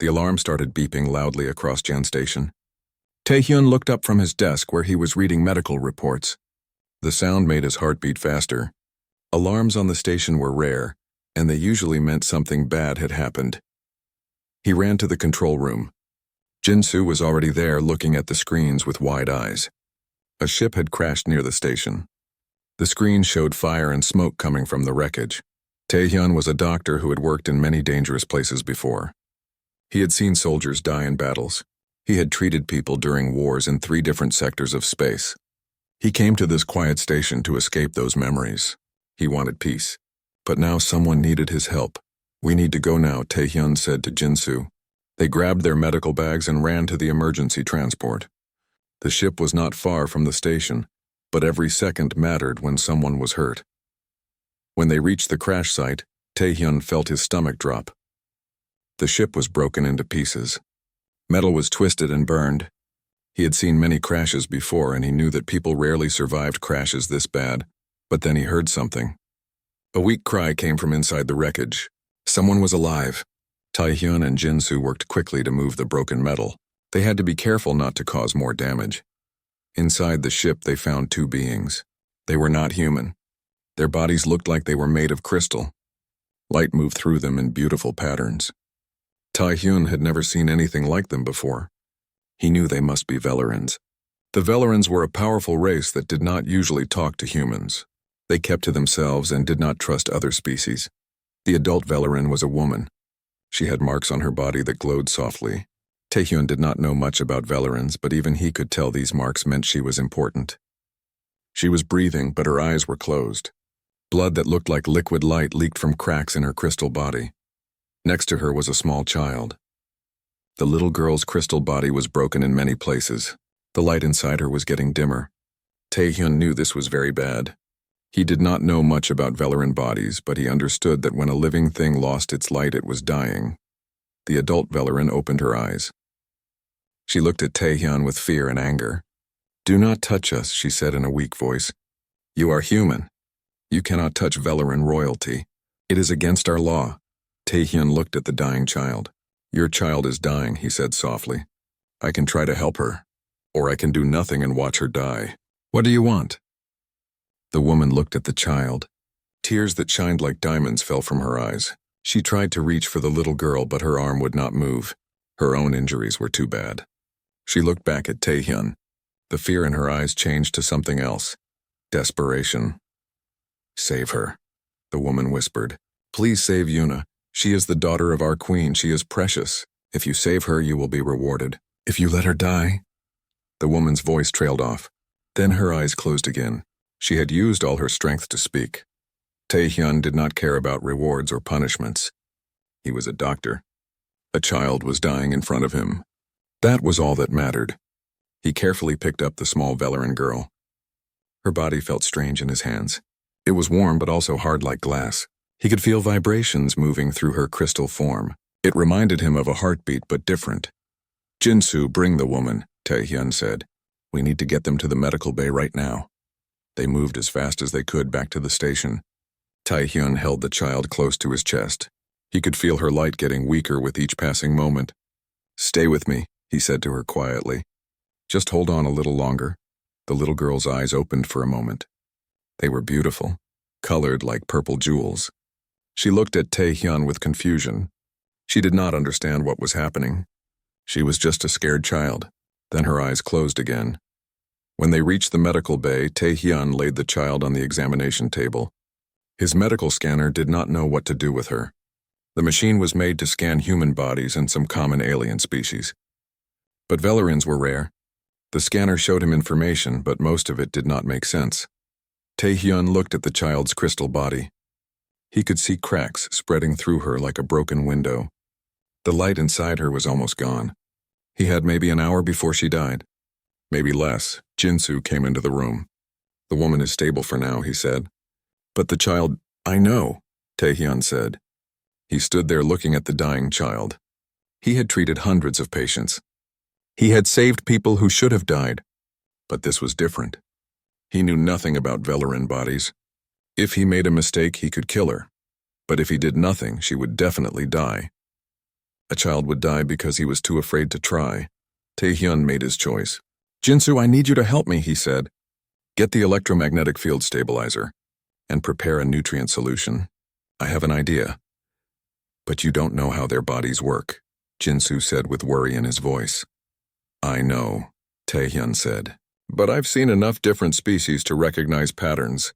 The alarm started beeping loudly across Jan Station. Taehyun looked up from his desk where he was reading medical reports. The sound made his heart beat faster. Alarms on the station were rare, and they usually meant something bad had happened. He ran to the control room. Jinsu was already there looking at the screens with wide eyes. A ship had crashed near the station. The screen showed fire and smoke coming from the wreckage. Taehyun was a doctor who had worked in many dangerous places before. He had seen soldiers die in battles. He had treated people during wars in 3 different sectors of space. He came to this quiet station to escape those memories. He wanted peace. But now someone needed his help. "We need to go now," Taehyun said to Jinsu. They grabbed their medical bags and ran to the emergency transport. The ship was not far from the station, but every second mattered when someone was hurt. When they reached the crash site, Taehyun felt his stomach drop. The ship was broken into pieces. Metal was twisted and burned. He had seen many crashes before, and he knew that people rarely survived crashes this bad. But then he heard something. A weak cry came from inside the wreckage. Someone was alive. Taehyun and Jinsu worked quickly to move the broken metal. They had to be careful not to cause more damage. Inside the ship, they found 2 beings. They were not human. Their bodies looked like they were made of crystal. Light moved through them in beautiful patterns. Taehyun had never seen anything like them before. He knew they must be Velerans. The Velerans were a powerful race that did not usually talk to humans. They kept to themselves and did not trust other species. The adult Veleran was a woman. She had marks on her body that glowed softly. Taehyun did not know much about Velerans, but even he could tell these marks meant she was important. She was breathing, but her eyes were closed. Blood that looked like liquid light leaked from cracks in her crystal body. Next to her was a small child. The little girl's crystal body was broken in many places. The light inside her was getting dimmer. Taehyun knew this was very bad. He did not know much about Veleran bodies, but he understood that when a living thing lost its light, it was dying. The adult Veleran opened her eyes. She looked at Taehyun with fear and anger. "Do not touch us," she said in a weak voice. "You are human. You cannot touch Veleran royalty. It is against our law." Taehyun looked at the dying child. "Your child is dying," he said softly. "I can try to help her, or I can do nothing and watch her die. What do you want?" The woman looked at the child. Tears that shined like diamonds fell from her eyes. She tried to reach for the little girl, but her arm would not move. Her own injuries were too bad. She looked back at Taehyun. The fear in her eyes changed to something else. Desperation. "Save her," the woman whispered. "Please save Yuna. She is the daughter of our queen. She is precious. If you save her, you will be rewarded. If you let her die..." The woman's voice trailed off. Then her eyes closed again. She had used all her strength to speak. Taehyun did not care about rewards or punishments. He was a doctor. A child was dying in front of him. That was all that mattered. He carefully picked up the small Veleran girl. Her body felt strange in his hands. It was warm but also hard like glass. He could feel vibrations moving through her crystal form. It reminded him of a heartbeat but different. "Jinsu, bring the woman," Taehyun said. "We need to get them to the medical bay right now." They moved as fast as they could back to the station. Taehyun held the child close to his chest. He could feel her light getting weaker with each passing moment. "Stay with me," he said to her quietly. "Just hold on a little longer." The little girl's eyes opened for a moment. They were beautiful, colored like purple jewels. She looked at Taehyun with confusion. She did not understand what was happening. She was just a scared child. Then her eyes closed again. When they reached the medical bay, Taehyun laid the child on the examination table. His medical scanner did not know what to do with her. The machine was made to scan human bodies and some common alien species. But Velerans were rare. The scanner showed him information, but most of it did not make sense. Taehyun looked at the child's crystal body. He could see cracks spreading through her like a broken window. The light inside her was almost gone. He had maybe an hour before she died. Maybe less. Jinsu came into the room. "The woman is stable for now," he said. "But the child..." "I know," Taehyun said. He stood there looking at the dying child. He had treated hundreds of patients. He had saved people who should have died. But this was different. He knew nothing about Veleran bodies. If he made a mistake, he could kill her. But if he did nothing, she would definitely die. A child would die because he was too afraid to try. Taehyun made his choice. "Jinsu, I need you to help me," he said. "Get the electromagnetic field stabilizer and prepare a nutrient solution. I have an idea." "But you don't know how their bodies work," Jinsu said with worry in his voice. "I know," Taehyun said. "But I've seen enough different species to recognize patterns.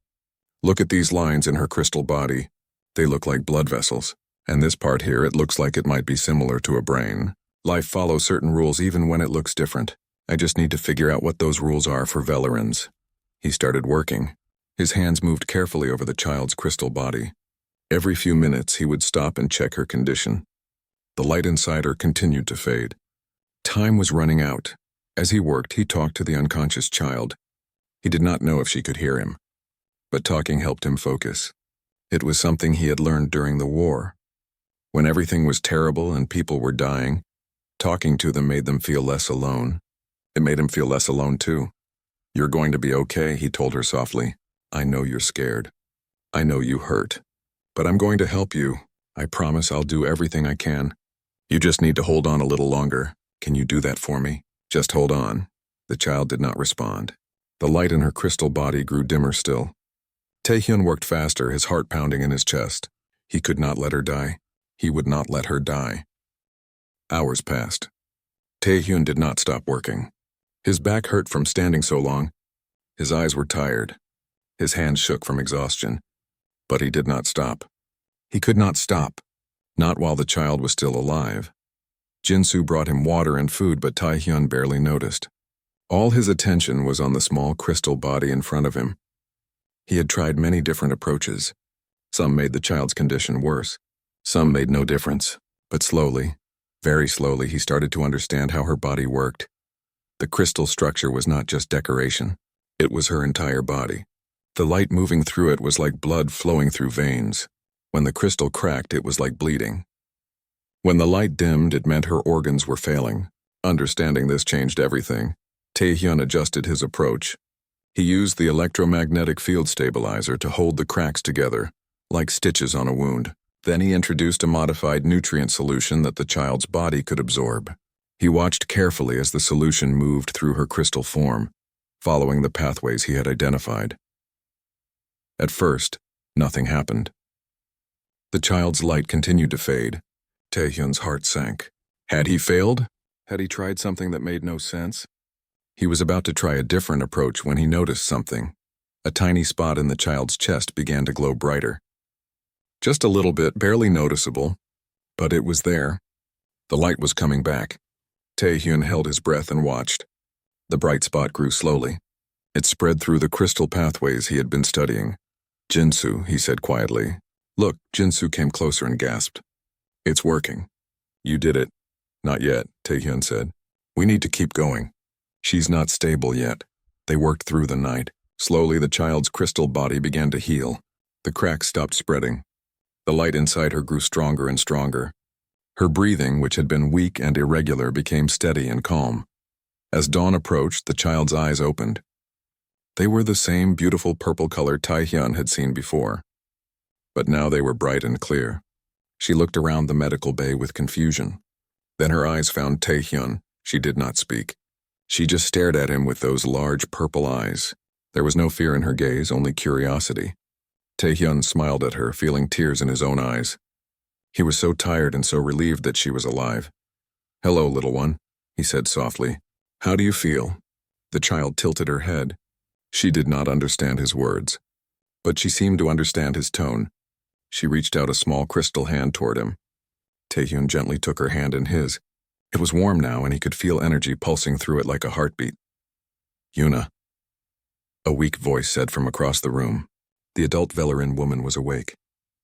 Look at these lines in her crystal body. They look like blood vessels. And this part here, it looks like it might be similar to a brain. Life follows certain rules even when it looks different. I just need to figure out what those rules are for Velerans." He started working. His hands moved carefully over the child's crystal body. Every few minutes, he would stop and check her condition. The light inside her continued to fade. Time was running out. As he worked, he talked to the unconscious child. He did not know if she could hear him, but talking helped him focus. It was something he had learned during the war. When everything was terrible and people were dying, talking to them made them feel less alone. It made him feel less alone too. "You're going to be okay," he told her softly. "I know you're scared. I know you hurt. But I'm going to help you. I promise I'll do everything I can. You just need to hold on a little longer. Can you do that for me? Just hold on." The child did not respond. The light in her crystal body grew dimmer still. Taehyun worked faster, his heart pounding in his chest. He could not let her die. He would not let her die. Hours passed. Taehyun did not stop working. His back hurt from standing so long. His eyes were tired. His hands shook from exhaustion. But he did not stop. He could not stop. Not while the child was still alive. Jinsu brought him water and food, but Taehyun barely noticed. All his attention was on the small crystal body in front of him. He had tried many different approaches. Some made the child's condition worse. Some made no difference. But slowly, very slowly, he started to understand how her body worked. The crystal structure was not just decoration. It was her entire body. The light moving through it was like blood flowing through veins. When the crystal cracked, it was like bleeding. When the light dimmed, it meant her organs were failing. Understanding this changed everything. Taehyun adjusted his approach. He used the electromagnetic field stabilizer to hold the cracks together, like stitches on a wound. Then he introduced a modified nutrient solution that the child's body could absorb. He watched carefully as the solution moved through her crystal form, following the pathways he had identified. At first, nothing happened. The child's light continued to fade. Taehyun's heart sank. Had he failed? Had he tried something that made no sense? He was about to try a different approach when he noticed something. A tiny spot in the child's chest began to glow brighter. Just a little bit, barely noticeable, but it was there. The light was coming back. Taehyun held his breath and watched. The bright spot grew slowly. It spread through the crystal pathways he had been studying. "Jinsu," he said quietly. "Look." Jinsu came closer and gasped. "It's working." "You did it." "Not yet," Taehyun said. "We need to keep going. She's not stable yet." They worked through the night. Slowly, the child's crystal body began to heal. The cracks stopped spreading. The light inside her grew stronger and stronger. Her breathing, which had been weak and irregular, became steady and calm. As dawn approached, the child's eyes opened. They were the same beautiful purple color Taehyun had seen before. But now they were bright and clear. She looked around the medical bay with confusion. Then her eyes found Taehyun. She did not speak. She just stared at him with those large purple eyes. There was no fear in her gaze, only curiosity. Taehyun smiled at her, feeling tears in his own eyes. He was so tired and so relieved that she was alive. "Hello, little one," he said softly. "How do you feel?" The child tilted her head. She did not understand his words, but she seemed to understand his tone. She reached out a small crystal hand toward him. Taehyun gently took her hand in his. It was warm now, and he could feel energy pulsing through it like a heartbeat. "Yuna," a weak voice said from across the room. The adult Veleran woman was awake.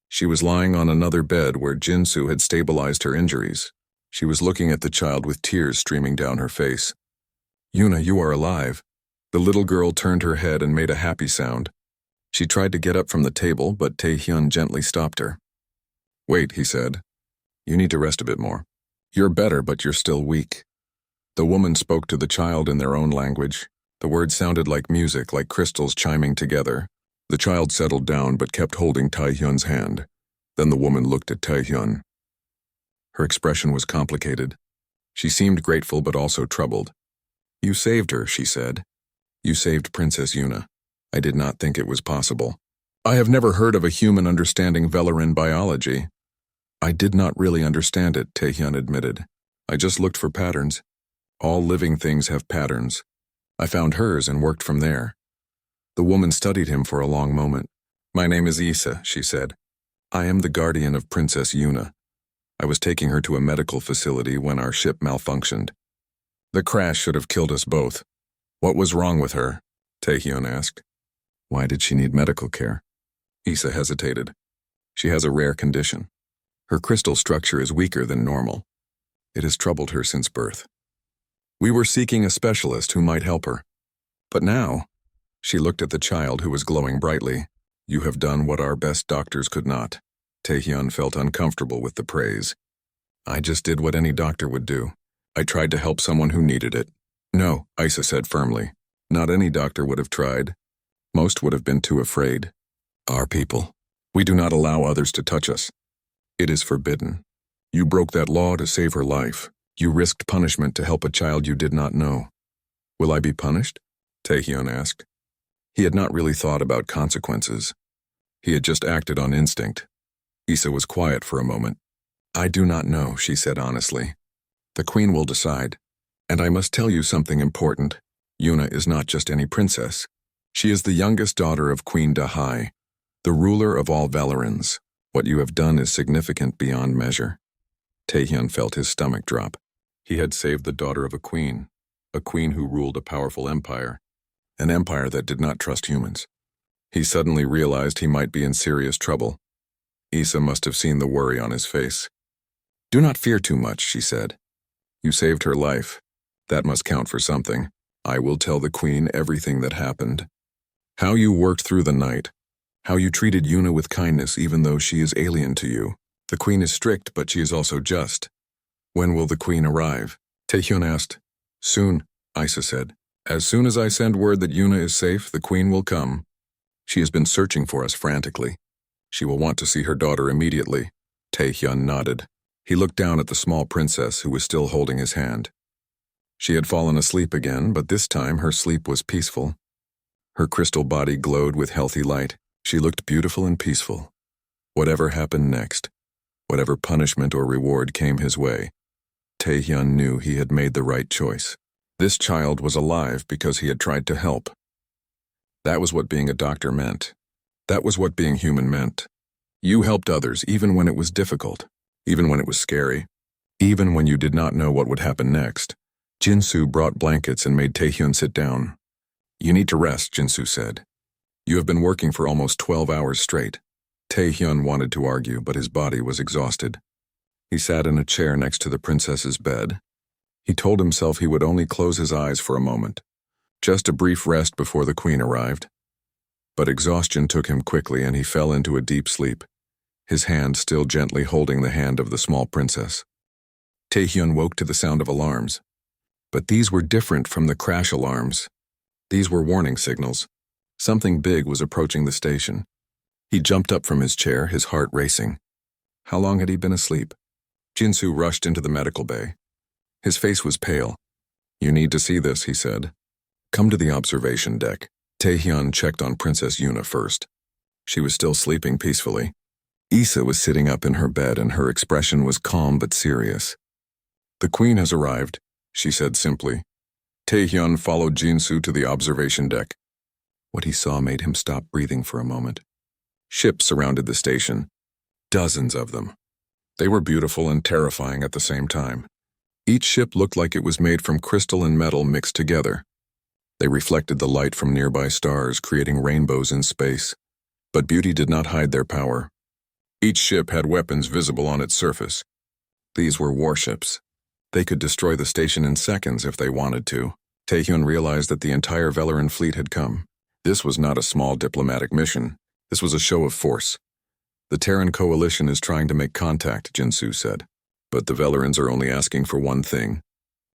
She was lying on another bed where Jinsu had stabilized her injuries. She was looking at the child with tears streaming down her face. "Yuna, you are alive." The little girl turned her head and made a happy sound. She tried to get up from the table, but Taehyun gently stopped her. "Wait," he said. "You need to rest a bit more. You're better, but you're still weak." The woman spoke to the child in their own language. The words sounded like music, like crystals chiming together. The child settled down but kept holding Taehyun's hand. Then the woman looked at Taehyun. Her expression was complicated. She seemed grateful but also troubled. "You saved her," she said. "You saved Princess Yuna. I did not think it was possible. I have never heard of a human understanding Velarin biology." "I did not really understand it," Taehyun admitted. "I just looked for patterns. All living things have patterns. I found hers and worked from there." The woman studied him for a long moment. "My name is Issa," she said. "I am the guardian of Princess Yuna. I was taking her to a medical facility when our ship malfunctioned. The crash should have killed us both." "What was wrong with her?" Taehyun asked. "Why did she need medical care?" Issa hesitated. "She has a rare condition. Her crystal structure is weaker than normal. It has troubled her since birth. We were seeking a specialist who might help her. But now," she looked at the child who was glowing brightly, "you have done what our best doctors could not." Taehyun felt uncomfortable with the praise. "I just did what any doctor would do. I tried to help someone who needed it." "No," Issa said firmly. "Not any doctor would have tried. Most would have been too afraid. Our people. We do not allow others to touch us. It is forbidden. You broke that law to save her life. You risked punishment to help a child you did not know. Will I be punished?" Taehyun asked. He had not really thought about consequences. He had just acted on instinct. Issa was quiet for a moment. "I do not know," she said honestly. "The Queen will decide. And I must tell you something important. Yuna is not just any princess. She is the youngest daughter of Queen Dahai, the ruler of all Velarins. What you have done is significant beyond measure." Taehyun felt his stomach drop. He had saved the daughter of a queen who ruled a powerful empire, an empire that did not trust humans. He suddenly realized he might be in serious trouble. Issa must have seen the worry on his face. "Do not fear too much," she said. "You saved her life. That must count for something. I will tell the Queen everything that happened. How you worked through the night. How you treated Yuna with kindness even though she is alien to you. The Queen is strict, but she is also just. When will the Queen arrive?" Taehyun asked. "Soon," Issa said. "As soon as I send word that Yuna is safe, the Queen will come. She has been searching for us frantically. She will want to see her daughter immediately." Taehyun nodded. He looked down at the small princess who was still holding his hand. She had fallen asleep again, but this time her sleep was peaceful. Her crystal body glowed with healthy light. She looked beautiful and peaceful. Whatever happened next, whatever punishment or reward came his way, Taehyun knew he had made the right choice. This child was alive because he had tried to help. That was what being a doctor meant. That was what being human meant. You helped others even when it was difficult, even when it was scary, even when you did not know what would happen next. Jinsu brought blankets and made Taehyun sit down. "You need to rest," Jinsu said. "You have been working for almost 12 hours straight." Taehyun wanted to argue, but his body was exhausted. He sat in a chair next to the princess's bed. He told himself he would only close his eyes for a moment, just a brief rest before the Queen arrived. But exhaustion took him quickly and he fell into a deep sleep, his hand still gently holding the hand of the small princess. Taehyun woke to the sound of alarms. But these were different from the crash alarms. These were warning signals. Something big was approaching the station. He jumped up from his chair, his heart racing. How long had he been asleep? Jinsu rushed into the medical bay. His face was pale. "You need to see this," he said. "Come to the observation deck." Taehyun checked on Princess Yuna first. She was still sleeping peacefully. Issa was sitting up in her bed and her expression was calm but serious. "The Queen has arrived," she said simply. Taehyun followed Jinsu to the observation deck. What he saw made him stop breathing for a moment. Ships surrounded the station. Dozens of them. They were beautiful and terrifying at the same time. Each ship looked like it was made from crystal and metal mixed together. They reflected the light from nearby stars, creating rainbows in space. But beauty did not hide their power. Each ship had weapons visible on its surface. These were warships. They could destroy the station in seconds if they wanted to. Taehyun realized that the entire Velarin fleet had come. This was not a small diplomatic mission. This was a show of force. "The Terran coalition is trying to make contact," Jinsu said. "But the Velarins are only asking for one thing.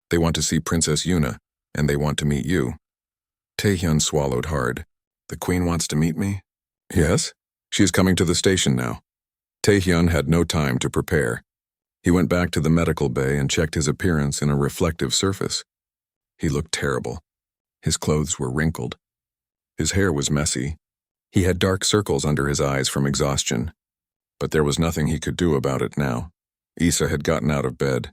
They want to see Princess Yuna, and they want to meet you." Taehyun swallowed hard. "The Queen wants to meet me?" "Yes. She is coming to the station now." Taehyun had no time to prepare. He went back to the medical bay and checked his appearance in a reflective surface. He looked terrible. His clothes were wrinkled. His hair was messy. He had dark circles under his eyes from exhaustion. But there was nothing he could do about it now. Issa had gotten out of bed.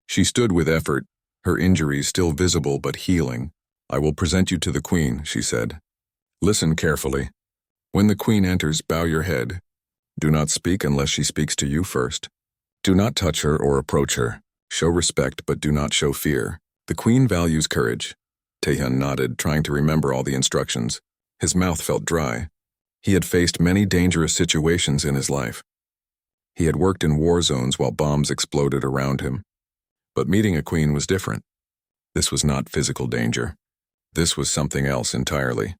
She stood with effort, her injuries still visible but healing. "I will present you to the Queen," she said. "Listen carefully. When the Queen enters, bow your head. Do not speak unless she speaks to you first. Do not touch her or approach her. Show respect, but do not show fear. The Queen values courage." Taehyun nodded, trying to remember all the instructions. His mouth felt dry. He had faced many dangerous situations in his life. He had worked in war zones while bombs exploded around him. But meeting a queen was different. This was not physical danger. This was something else entirely.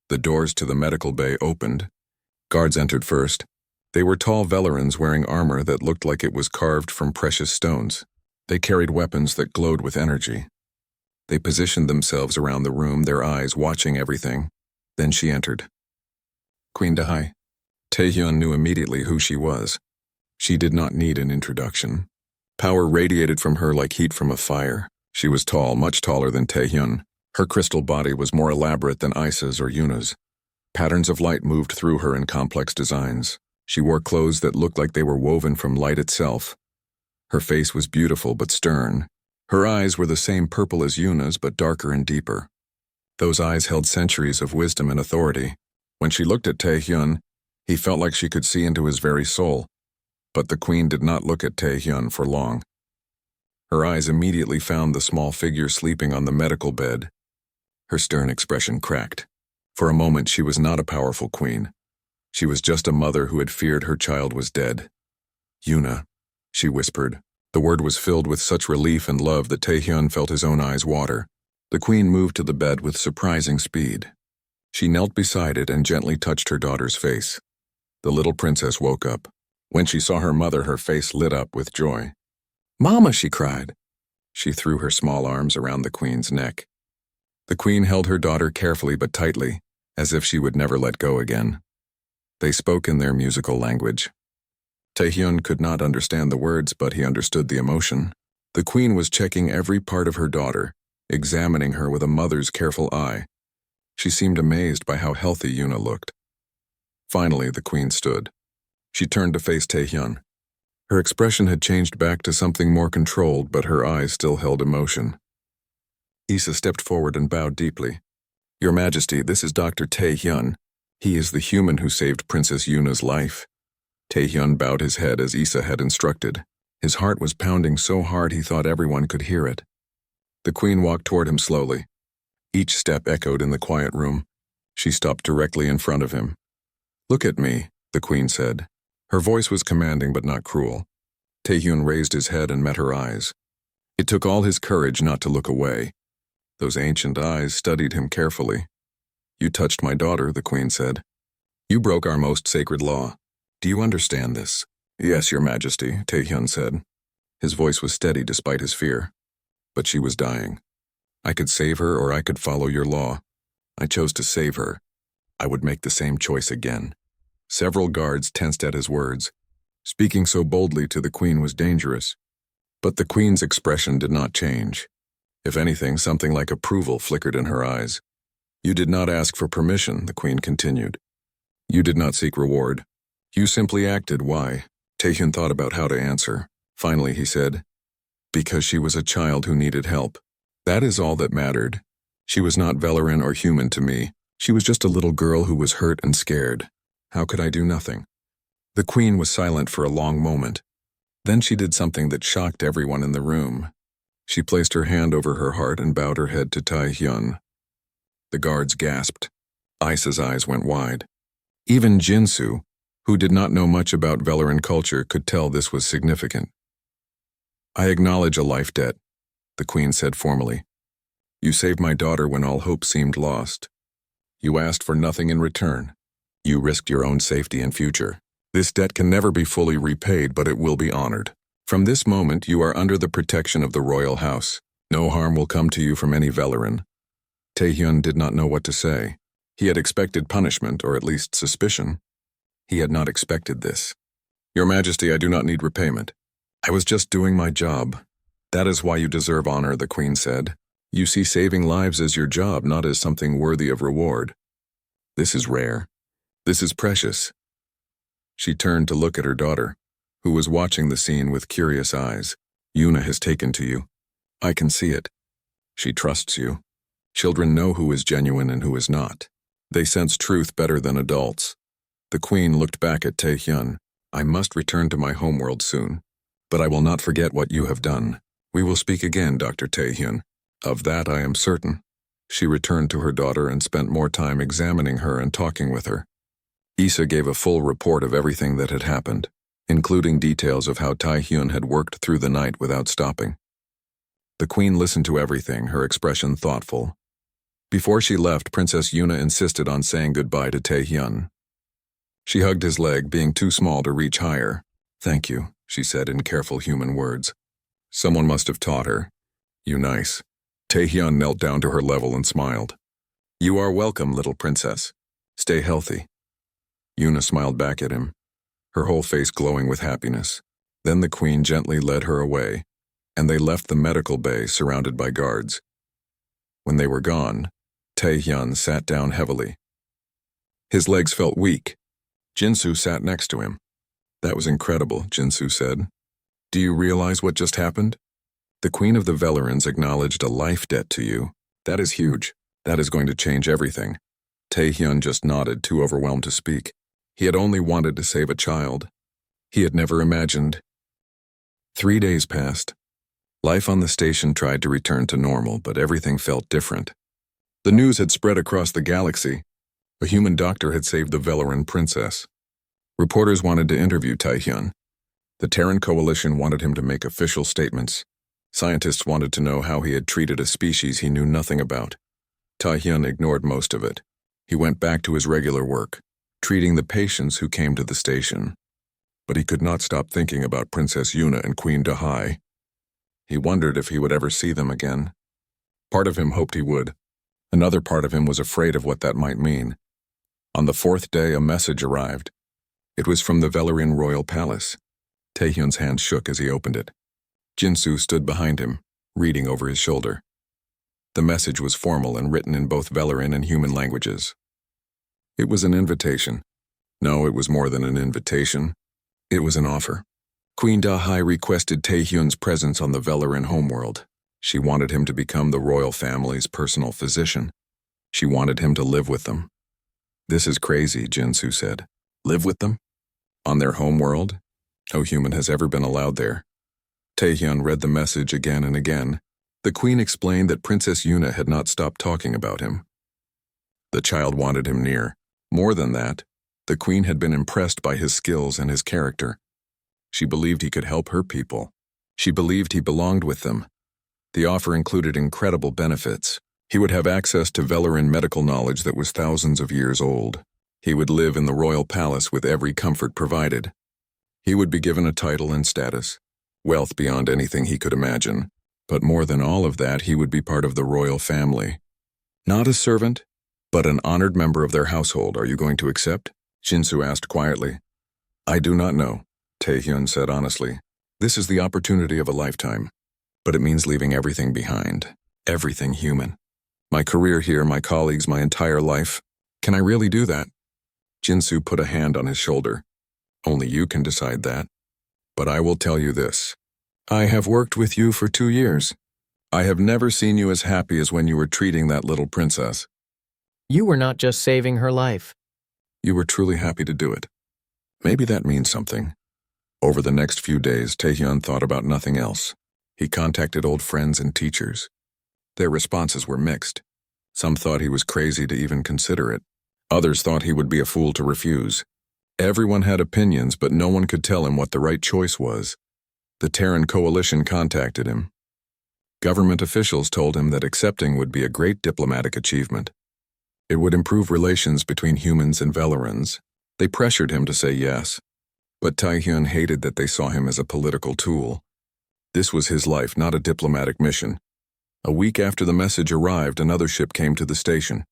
The doors to the medical bay opened. Guards entered first. They were tall Velerans wearing armor that looked like it was carved from precious stones. They carried weapons that glowed with energy. They positioned themselves around the room, their eyes watching everything. Then she entered. Queen Dahai. Taehyun knew immediately who she was. She did not need an introduction. Power radiated from her like heat from a fire. She was tall, much taller than Taehyun. Her crystal body was more elaborate than Issa's or Yuna's. Patterns of light moved through her in complex designs. She wore clothes that looked like they were woven from light itself. Her face was beautiful but stern. Her eyes were the same purple as Yuna's but darker and deeper. Those eyes held centuries of wisdom and authority. When she looked at Taehyun, he felt like she could see into his very soul. But the Queen did not look at Taehyun for long. Her eyes immediately found the small figure sleeping on the medical bed. Her stern expression cracked. For a moment, she was not a powerful queen. She was just a mother who had feared her child was dead. "Yuna," she whispered. The word was filled with such relief and love that Taehyun felt his own eyes water. The Queen moved to the bed with surprising speed. She knelt beside it and gently touched her daughter's face. The little princess woke up. When she saw her mother, her face lit up with joy. "Mama," she cried. She threw her small arms around the Queen's neck. The Queen held her daughter carefully but tightly, as if she would never let go again. They spoke in their musical language. Taehyun could not understand the words, but he understood the emotion. The Queen was checking every part of her daughter, examining her with a mother's careful eye. She seemed amazed by how healthy Yuna looked. Finally, the Queen stood. She turned to face Taehyun. Her expression had changed back to something more controlled, but her eyes still held emotion. Issa stepped forward and bowed deeply. "Your Majesty, this is Dr. Taehyun. He is the human who saved Princess Yuna's life." Taehyun bowed his head as Issa had instructed. His heart was pounding so hard he thought everyone could hear it. The Queen walked toward him slowly. Each step echoed in the quiet room. She stopped directly in front of him. "Look at me," the Queen said. Her voice was commanding but not cruel. Taehyun raised his head and met her eyes. It took all his courage not to look away. Those ancient eyes studied him carefully. "You touched my daughter," the Queen said. "You broke our most sacred law. Do you understand this?" "Yes, Your Majesty," Taehyun said. His voice was steady despite his fear. "But she was dying. I could save her or I could follow your law. I chose to save her. I would make the same choice again." Several guards tensed at his words. Speaking so boldly to the Queen was dangerous. But the Queen's expression did not change. If anything, something like approval flickered in her eyes. "You did not ask for permission," the Queen continued. "You did not seek reward. You simply acted. Why?" Taehyun thought about how to answer. Finally, he said, "Because she was a child who needed help. That is all that mattered. She was not Veleran or human to me. She was just a little girl who was hurt and scared. How could I do nothing?" The Queen was silent for a long moment. Then she did something that shocked everyone in the room. She placed her hand over her heart and bowed her head to Taehyun. The guards gasped. Issa's eyes went wide. Even Jinsu, who did not know much about Veleran culture, could tell this was significant. "I acknowledge a life debt," the Queen said formally. "You saved my daughter when all hope seemed lost. You asked for nothing in return. You risked your own safety and future. This debt can never be fully repaid, but it will be honored. From this moment, you are under the protection of the royal house. No harm will come to you from any Veleran." Taehyun did not know what to say. He had expected punishment, or at least suspicion. He had not expected this. "Your Majesty, I do not need repayment. I was just doing my job. That is why you deserve honor, the Queen said. You see saving lives as your job, not as something worthy of reward. This is rare. This is precious. She turned to look at her daughter, who was watching the scene with curious eyes. Yuna has taken to you. I can see it. She trusts you. Children know who is genuine and who is not. They sense truth better than adults. The Queen looked back at Taehyun. I must return to my homeworld soon, but I will not forget what you have done. We will speak again, Dr. Taehyun. Of that I am certain. She returned to her daughter and spent more time examining her and talking with her. Issa gave a full report of everything that had happened, including details of how Taehyun had worked through the night without stopping. The Queen listened to everything, her expression thoughtful. Before she left, Princess Yuna insisted on saying goodbye to Taehyun. She hugged his leg, being too small to reach higher. Thank you, she said in careful human words. Someone must have taught her. You nice. Taehyun knelt down to her level and smiled. You are welcome, little princess. Stay healthy. Yuna smiled back at him, her whole face glowing with happiness. Then the Queen gently led her away, and they left the medical bay surrounded by guards. When they were gone, Taehyun sat down heavily. His legs felt weak. Jinsu sat next to him. That was incredible, Jinsu said. Do you realize what just happened? The Queen of the Velerans acknowledged a life debt to you. That is huge. That is going to change everything. Taehyun just nodded, too overwhelmed to speak. He had only wanted to save a child. He had never imagined. 3 days passed. Life on the station tried to return to normal, but everything felt different. The news had spread across the galaxy. A human doctor had saved the Veleran princess. Reporters wanted to interview Taehyun. The Terran Coalition wanted him to make official statements. Scientists wanted to know how he had treated a species he knew nothing about. Taehyun ignored most of it. He went back to his regular work, treating the patients who came to the station. But he could not stop thinking about Princess Yuna and Queen Dahai. He wondered if he would ever see them again. Part of him hoped he would. Another part of him was afraid of what that might mean. On the 4th day, a message arrived. It was from the Velerian royal palace. Taehyun's hand shook as he opened it. Jinsu stood behind him, reading over his shoulder. The message was formal and written in both Veleran and human languages. It was an invitation. No, it was more than an invitation. It was an offer. Queen Dahai requested Taehyun's presence on the Veleran homeworld. She wanted him to become the royal family's personal physician. She wanted him to live with them. This is crazy, Jinsu said. Live with them? On their homeworld? No human has ever been allowed there. Taehyun read the message again and again. The Queen explained that Princess Yuna had not stopped talking about him. The child wanted him near. More than that, the Queen had been impressed by his skills and his character. She believed he could help her people. She believed he belonged with them. The offer included incredible benefits. He would have access to Veleran medical knowledge that was thousands of years old. He would live in the royal palace with every comfort provided. He would be given a title and status, wealth beyond anything he could imagine. But more than all of that, he would be part of the royal family. Not a servant, but an honored member of their household. Are you going to accept? Jinsu asked quietly. I do not know, Taehyun said honestly. This is the opportunity of a lifetime, but it means leaving everything behind. Everything human. My career here, my colleagues, my entire life. Can I really do that? Jinsu put a hand on his shoulder. Only you can decide that. But I will tell you this. I have worked with you for 2 years. I have never seen you as happy as when you were treating that little princess. You were not just saving her life. You were truly happy to do it. Maybe that means something. Over the next few days, Taehyun thought about nothing else. He contacted old friends and teachers. Their responses were mixed. Some thought he was crazy to even consider it. Others thought he would be a fool to refuse. Everyone had opinions, but no one could tell him what the right choice was. The Terran Coalition contacted him. Government officials told him that accepting would be a great diplomatic achievement. It would improve relations between humans and Velerans. They pressured him to say yes. But Taehyun hated that they saw him as a political tool. This was his life, not a diplomatic mission. A week after the message arrived, another ship came to the station.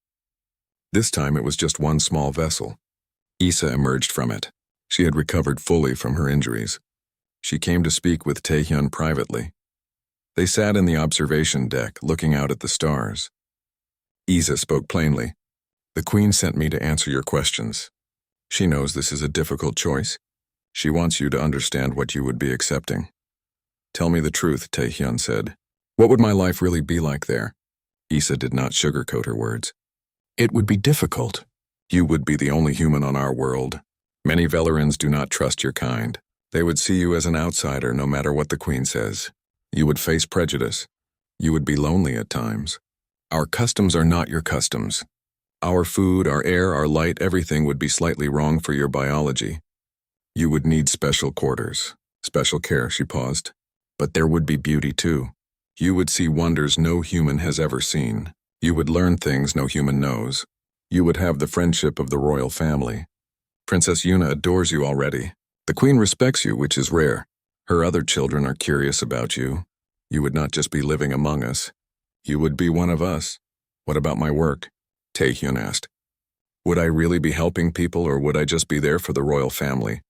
This time it was just one small vessel. Issa emerged from it. She had recovered fully from her injuries. She came to speak with Taehyun privately. They sat in the observation deck, looking out at the stars. Isa spoke plainly. The Queen sent me to answer your questions. She knows this is a difficult choice. She wants you to understand what you would be accepting. Tell me the truth, Taehyun said. What would my life really be like there? Isa did not sugarcoat her words. It would be difficult. You would be the only human on our world. Many Velerans do not trust your kind. They would see you as an outsider no matter what the Queen says. You would face prejudice. You would be lonely at times. Our customs are not your customs. Our food, our air, our light, everything would be slightly wrong for your biology. You would need special quarters, special care, she paused. But there would be beauty too. You would see wonders no human has ever seen. You would learn things no human knows. You would have the friendship of the royal family. Princess Yuna adores you already. The Queen respects you, which is rare. Her other children are curious about you. You would not just be living among us. You would be one of us. What about my work? Taehyun asked. Would I really be helping people, or would I just be there for the royal family?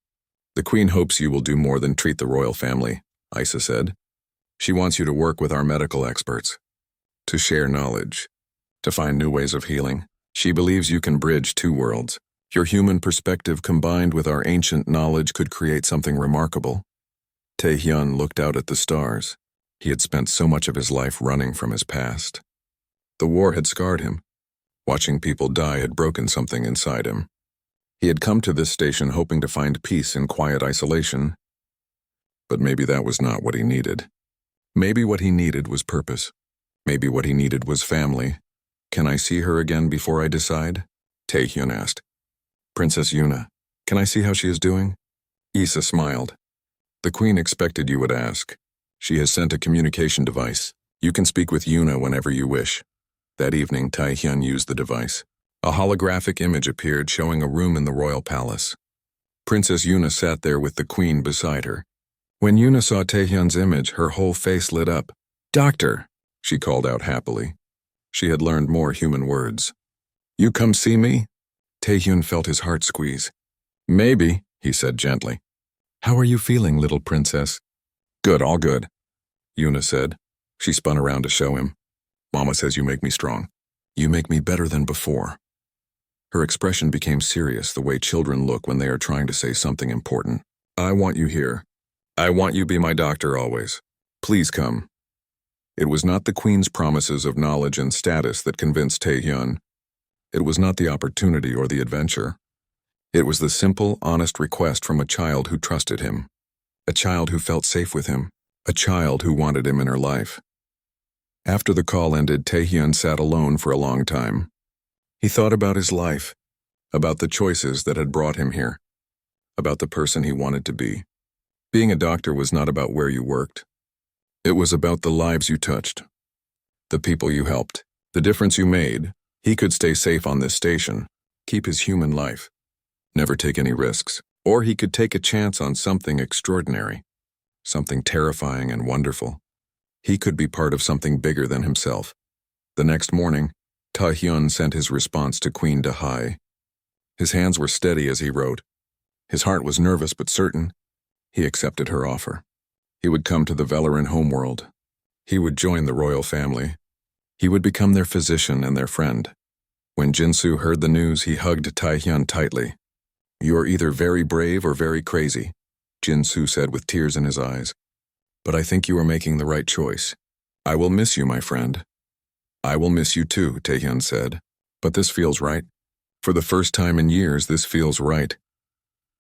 The Queen hopes you will do more than treat the royal family, Isa said. She wants you to work with our medical experts, to share knowledge, to find new ways of healing. She believes you can bridge two worlds. Your human perspective combined with our ancient knowledge could create something remarkable. Taehyun looked out at the stars. He had spent so much of his life running from his past. The war had scarred him. Watching people die had broken something inside him. He had come to this station hoping to find peace in quiet isolation, but maybe that was not what he needed. Maybe what he needed was purpose. Maybe what he needed was family. Can I see her again before I decide? Taehyun asked. Princess Yuna, can I see how she is doing? Isa smiled. The Queen expected you would ask. She has sent a communication device. You can speak with Yuna whenever you wish. That evening, Taehyun used the device. A holographic image appeared showing a room in the royal palace. Princess Yuna sat there with the Queen beside her. When Yuna saw Taehyun's image, her whole face lit up. Doctor, she called out happily. She had learned more human words. You come see me? Taehyun felt his heart squeeze. Maybe, he said gently. How are you feeling, little princess? Good, all good, Yuna said. She spun around to show him. Mama says you make me strong. You make me better than before. Her expression became serious, the way children look when they are trying to say something important. I want you here. I want you be my doctor always. Please come. It was not the Queen's promises of knowledge and status that convinced Taehyun. It was not the opportunity or the adventure. It was the simple, honest request from a child who trusted him. A child who felt safe with him. A child who wanted him in her life. After the call ended, Taehyun sat alone for a long time. He thought about his life, about the choices that had brought him here, about the person he wanted to be. Being a doctor was not about where you worked. It was about the lives you touched, the people you helped, the difference you made. He could stay safe on this station, keep his human life, never take any risks, or he could take a chance on something extraordinary, something terrifying and wonderful. He could be part of something bigger than himself. The next morning, Taehyun sent his response to Queen Dahai. His hands were steady as he wrote. His heart was nervous but certain. He accepted her offer. He would come to the Veleran homeworld. He would join the royal family. He would become their physician and their friend. When Jinsu heard the news, he hugged Taehyun tightly. You're either very brave or very crazy, Jinsu said with tears in his eyes. But I think you are making the right choice. I will miss you, my friend. I will miss you too, Taehyun said. But this feels right. For the first time in years, this feels right.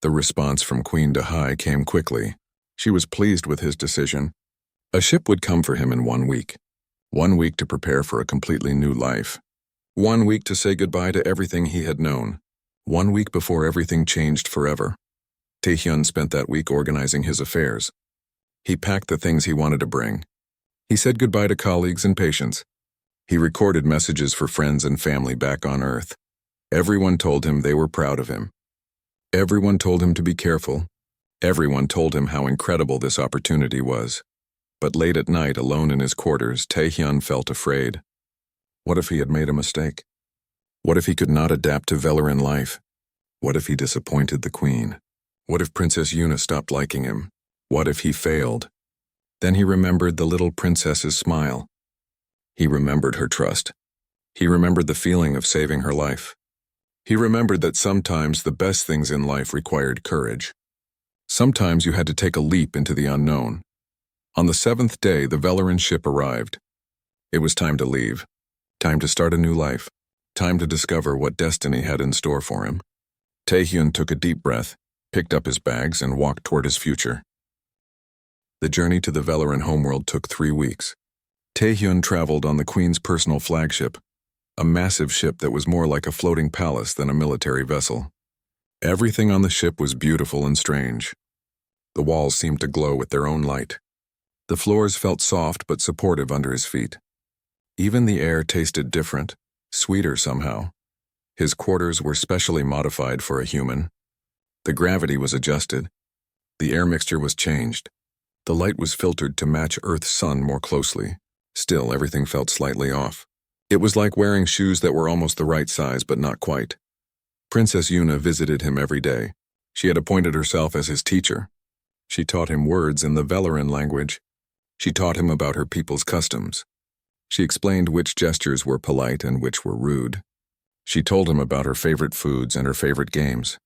The response from Queen Dahai came quickly. She was pleased with his decision. A ship would come for him in 1 week. 1 week to prepare for a completely new life. 1 week to say goodbye to everything he had known. 1 week before everything changed forever. Taehyun spent that week organizing his affairs. He packed the things he wanted to bring. He said goodbye to colleagues and patients. He recorded messages for friends and family back on Earth. Everyone told him they were proud of him. Everyone told him to be careful. Everyone told him how incredible this opportunity was. But late at night, alone in his quarters, Taehyun felt afraid. What if he had made a mistake? What if he could not adapt to Veleran life? What if he disappointed the Queen? What if Princess Yuna stopped liking him? What if he failed? Then he remembered the little princess's smile. He remembered her trust. He remembered the feeling of saving her life. He remembered that sometimes the best things in life required courage. Sometimes you had to take a leap into the unknown. On the 7th day, the Velarin ship arrived. It was time to leave. Time to start a new life. Time to discover what destiny had in store for him. Taehyun took a deep breath, picked up his bags, and walked toward his future. The journey to the Velarin homeworld took 3 weeks. Taehyun traveled on the Queen's personal flagship, a massive ship that was more like a floating palace than a military vessel. Everything on the ship was beautiful and strange. The walls seemed to glow with their own light. The floors felt soft but supportive under his feet. Even the air tasted different, sweeter somehow. His quarters were specially modified for a human. The gravity was adjusted. The air mixture was changed. The light was filtered to match Earth's sun more closely. Still, everything felt slightly off. It was like wearing shoes that were almost the right size but not quite. Princess Yuna visited him every day. She had appointed herself as his teacher. She taught him words in the Velarin language. She taught him about her people's customs. She explained which gestures were polite and which were rude. She told him about her favorite foods and her favorite games.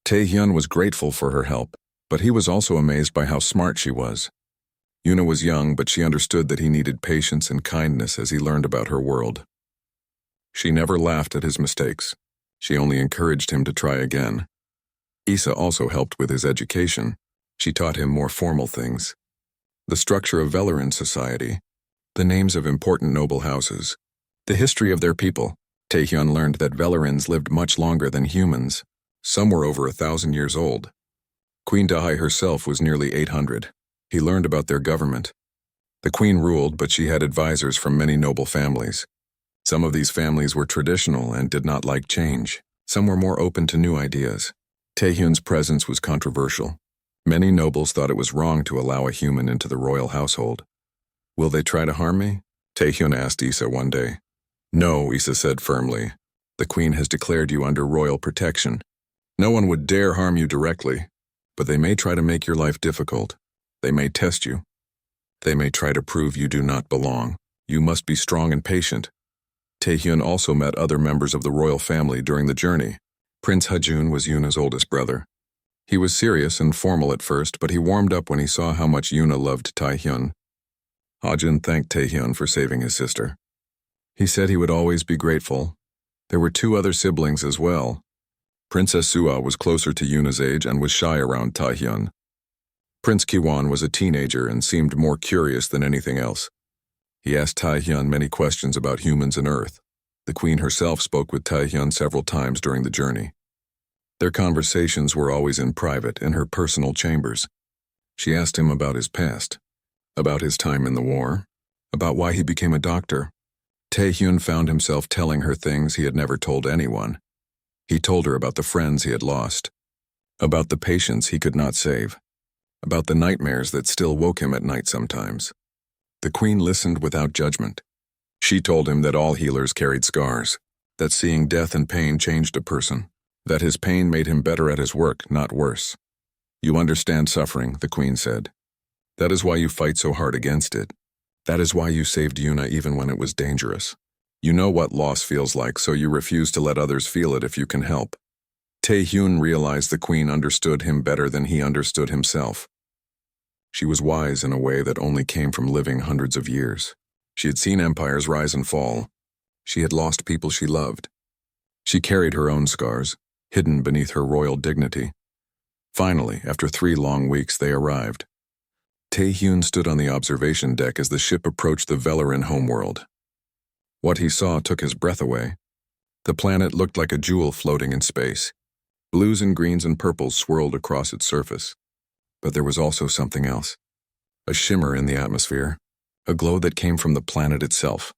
Taehyun was grateful for her help, but he was also amazed by how smart she was. Yuna was young, but she understood that he needed patience and kindness as he learned about her world. She never laughed at his mistakes. She only encouraged him to try again. Issa also helped with his education. She taught him more formal things. The structure of Velarin society, the names of important noble houses, the history of their people. Taehyun learned that Velarins lived much longer than humans. Some were over 1,000 years old. Queen Dahai herself was nearly 800. He learned about their government. The queen ruled, but she had advisors from many noble families. Some of these families were traditional and did not like change. Some were more open to new ideas. Taehyun's presence was controversial. Many nobles thought it was wrong to allow a human into the royal household. "Will they try to harm me?" Taehyun asked Issa one day. "No," Issa said firmly. "The queen has declared you under royal protection. No one would dare harm you directly, but they may try to make your life difficult. They may test you. They may try to prove you do not belong. You must be strong and patient." Taehyun also met other members of the royal family during the journey. Prince Hajun was Yuna's oldest brother. He was serious and formal at first, but he warmed up when he saw how much Yuna loved Taehyun. Hajun thanked Taehyun for saving his sister. He said he would always be grateful. There were 2 other siblings as well. Princess Sua was closer to Yuna's age and was shy around Taehyun. Prince Kiwan was a teenager and seemed more curious than anything else. He asked Taehyun many questions about humans and Earth. The queen herself spoke with Taehyun several times during the journey. Their conversations were always in private, in her personal chambers. She asked him about his past, about his time in the war, about why he became a doctor. Taehyun found himself telling her things he had never told anyone. He told her about the friends he had lost, about the patients he could not save, about the nightmares that still woke him at night sometimes. The queen listened without judgment. She told him that all healers carried scars, that seeing death and pain changed a person, that his pain made him better at his work, not worse. "You understand suffering," the queen said. "That is why you fight so hard against it. That is why you saved Yuna even when it was dangerous. You know what loss feels like, so you refuse to let others feel it if you can help." Taehyun realized the queen understood him better than he understood himself. She was wise in a way that only came from living hundreds of years. She had seen empires rise and fall. She had lost people she loved. She carried her own scars, hidden beneath her royal dignity. Finally, after 3 long weeks, they arrived. Taehyun stood on the observation deck as the ship approached the Velarin homeworld. What he saw took his breath away. The planet looked like a jewel floating in space. Blues and greens and purples swirled across its surface. But there was also something else. A shimmer in the atmosphere, a glow that came from the planet itself.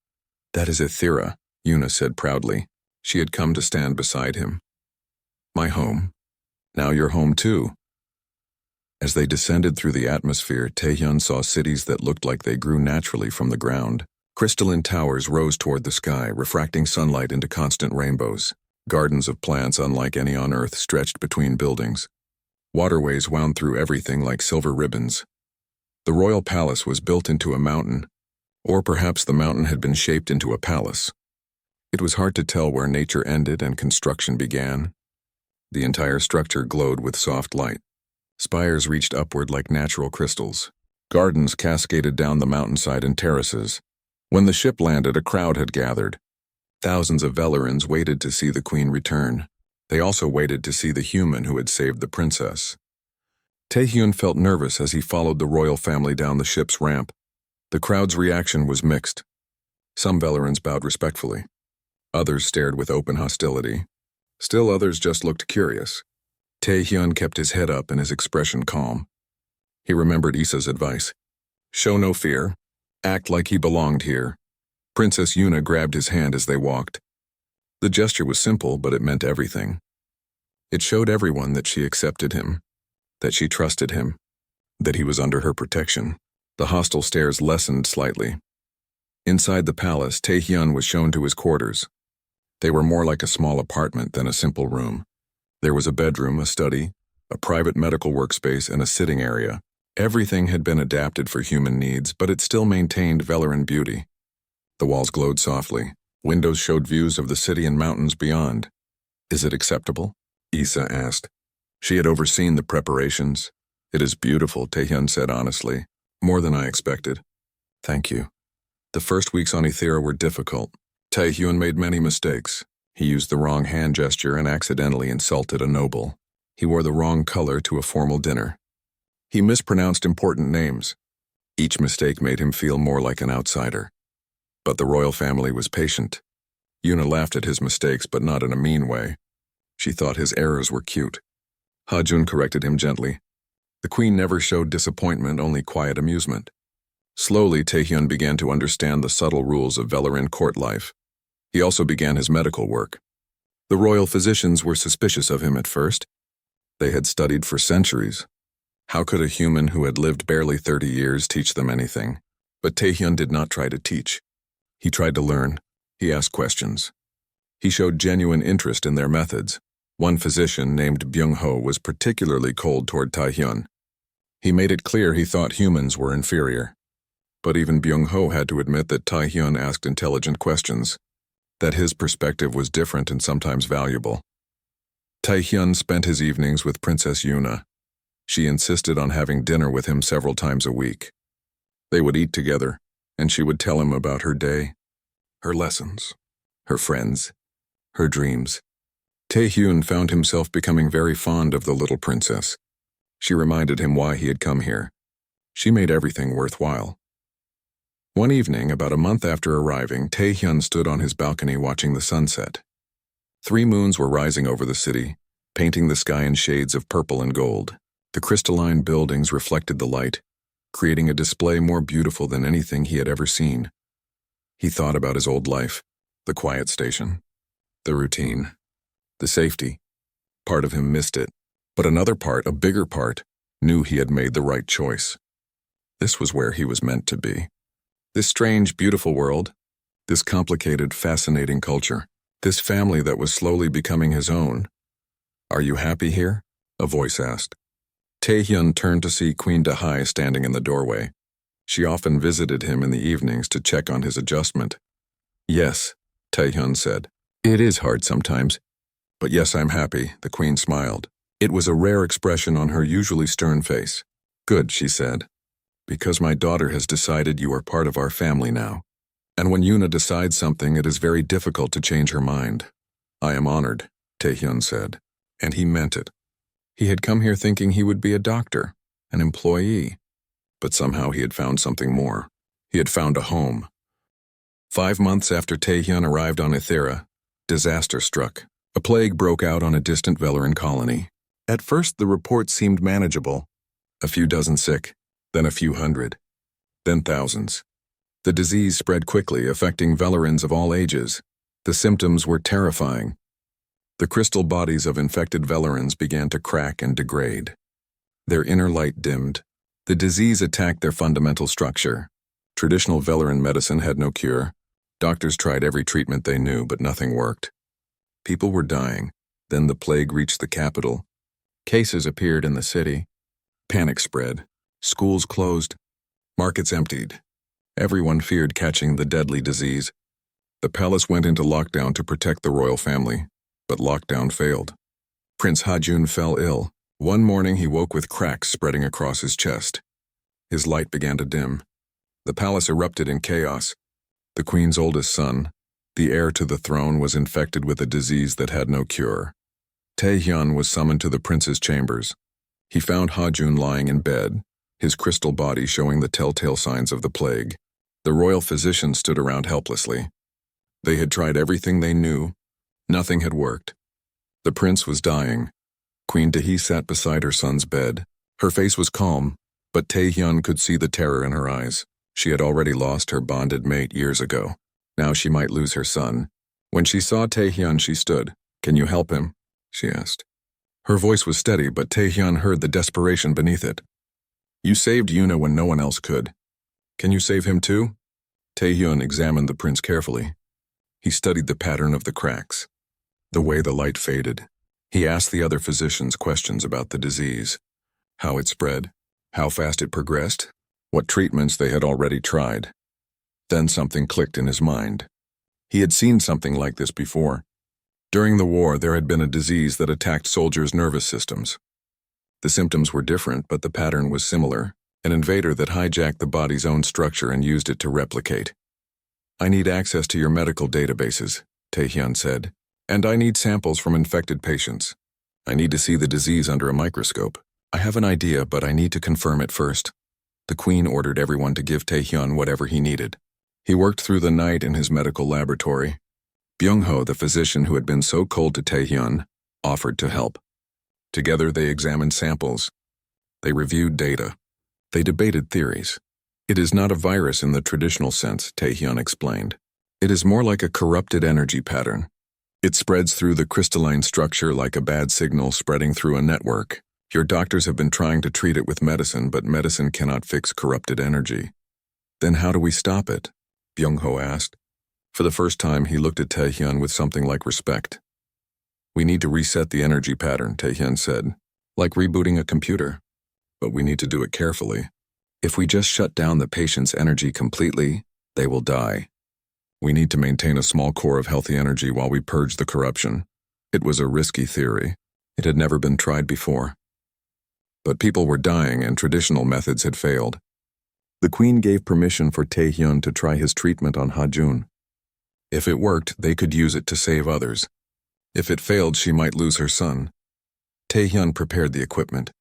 "That is Ithera," Yuna said proudly. She had come to stand beside him. "My home. Now you're home too." As they descended through the atmosphere, Taehyun saw cities that looked like they grew naturally from the ground. Crystalline towers rose toward the sky, refracting sunlight into constant rainbows. Gardens of plants unlike any on Earth stretched between buildings. Waterways wound through everything like silver ribbons. The royal palace was built into a mountain, or perhaps the mountain had been shaped into a palace. It was hard to tell where nature ended and construction began. The entire structure glowed with soft light. Spires reached upward like natural crystals. Gardens cascaded down the mountainside in terraces. When the ship landed, a crowd had gathered. Thousands of Velerans waited to see the queen return. They also waited to see the human who had saved the princess. Taehyun felt nervous as he followed the royal family down the ship's ramp. The crowd's reaction was mixed. Some Velerans bowed respectfully. Others stared with open hostility. Still others just looked curious. Taehyun kept his head up and his expression calm. He remembered Issa's advice. Show no fear. Act like he belonged here. Princess Yuna grabbed his hand as they walked. The gesture was simple, but it meant everything. It showed everyone that she accepted him, that she trusted him, that he was under her protection. The hostile stares lessened slightly. Inside the palace, Taehyun was shown to his quarters. They were more like a small apartment than a simple room. There was a bedroom, a study, a private medical workspace, and a sitting area. Everything had been adapted for human needs, but it still maintained Veleran beauty. The walls glowed softly. Windows showed views of the city and mountains beyond. Is it acceptable? Issa asked. She had overseen the preparations. It is beautiful, Taehyun said honestly. More than I expected. Thank you. The first weeks on Ethera were difficult. Taehyun made many mistakes. He used the wrong hand gesture and accidentally insulted a noble. He wore the wrong color to a formal dinner. He mispronounced important names. Each mistake made him feel more like an outsider. But the royal family was patient. Yuna laughed at his mistakes, but not in a mean way. She thought his errors were cute. Hajun corrected him gently. The queen never showed disappointment, only quiet amusement. Slowly, Taehyun began to understand the subtle rules of Veleran court life. He also began his medical work. The royal physicians were suspicious of him at first. They had studied for centuries. How could a human who had lived barely 30 years teach them anything? But Taehyun did not try to teach. He tried to learn. He asked questions. He showed genuine interest in their methods. One physician named Byung-ho was particularly cold toward Taehyun. He made it clear he thought humans were inferior. But even Byung-ho had to admit that Taehyun asked intelligent questions, that his perspective was different and sometimes valuable. Taehyun spent his evenings with Princess Yuna. She insisted on having dinner with him several times a week. They would eat together, and she would tell him about her day, her lessons, her friends, her dreams. Taehyun found himself becoming very fond of the little princess. She reminded him why he had come here. She made everything worthwhile. One evening, about a month after arriving, Taehyun stood on his balcony watching the sunset. 3 moons were rising over the city, painting the sky in shades of purple and gold. The crystalline buildings reflected the light, creating a display more beautiful than anything he had ever seen. He thought about his old life, the quiet station, the routine, the safety. Part of him missed it, but another part, a bigger part, knew he had made the right choice. This was where he was meant to be. This strange, beautiful world, this complicated, fascinating culture, this family that was slowly becoming his own. Are you happy here? A voice asked. Taehyun turned to see Queen Dahai standing in the doorway. She often visited him in the evenings to check on his adjustment. Yes, Taehyun said. It is hard sometimes. But yes, I'm happy, the queen smiled. It was a rare expression on her usually stern face. Good, she said. Because my daughter has decided you are part of our family now. And when Yuna decides something, it is very difficult to change her mind. I am honored, Taehyun said. And he meant it. He had come here thinking he would be a doctor, an employee. But somehow he had found something more. He had found a home. 5 months after Taehyun arrived on Ethera, disaster struck. A plague broke out on a distant Veleran colony. At first, the reports seemed manageable. A few dozen sick, then a few hundred, then thousands. The disease spread quickly, affecting Velerans of all ages. The symptoms were terrifying. The crystal bodies of infected Velerans began to crack and degrade. Their inner light dimmed. The disease attacked their fundamental structure. Traditional Veleran medicine had no cure. Doctors tried every treatment they knew, but nothing worked. People were dying. Then the plague reached the capital. Cases appeared in the city. Panic spread. Schools closed. Markets emptied. Everyone feared catching the deadly disease. The palace went into lockdown to protect the royal family, but lockdown failed. Prince Hajun fell ill. One morning he woke with cracks spreading across his chest. His light began to dim. The palace erupted in chaos. The queen's oldest son, the heir to the throne, was infected with a disease that had no cure. Taehyun was summoned to the prince's chambers. He found Hajun lying in bed, his crystal body showing the telltale signs of the plague. The royal physicians stood around helplessly. They had tried everything they knew. Nothing had worked. The prince was dying. Queen Dahi sat beside her son's bed. Her face was calm, but Taehyun could see the terror in her eyes. She had already lost her bonded mate years ago. Now she might lose her son. When she saw Taehyun, she stood. "Can you help him?" she asked. Her voice was steady, but Taehyun heard the desperation beneath it. "You saved Yuna when no one else could. Can you save him too?" Taehyun examined the prince carefully. He studied the pattern of the cracks, the way the light faded. He asked the other physicians questions about the disease, how it spread, how fast it progressed, what treatments they had already tried. Then something clicked in his mind. He had seen something like this before. During the war, there had been a disease that attacked soldiers' nervous systems. The symptoms were different, but the pattern was similar. An invader that hijacked the body's own structure and used it to replicate. "I need access to your medical databases," Taehyun said, "and I need samples from infected patients. I need to see the disease under a microscope. I have an idea, but I need to confirm it first." The queen ordered everyone to give Taehyun whatever he needed. He worked through the night in his medical laboratory. Byung-ho, the physician who had been so cold to Taehyun, offered to help. Together they examined samples. They reviewed data. They debated theories. "It is not a virus in the traditional sense," Taehyun explained. "It is more like a corrupted energy pattern. It spreads through the crystalline structure like a bad signal spreading through a network. Your doctors have been trying to treat it with medicine, but medicine cannot fix corrupted energy." "Then how do we stop it?" Byung-ho asked. For the first time, he looked at Taehyun with something like respect. "We need to reset the energy pattern," Taehyun said, "like rebooting a computer. But we need to do it carefully. If we just shut down the patient's energy completely, they will die. We need to maintain a small core of healthy energy while we purge the corruption." It was a risky theory. It had never been tried before. But people were dying and traditional methods had failed. The queen gave permission for Taehyun to try his treatment on Hajun. If it worked, they could use it to save others. If it failed, she might lose her son. Taehyun prepared the equipment.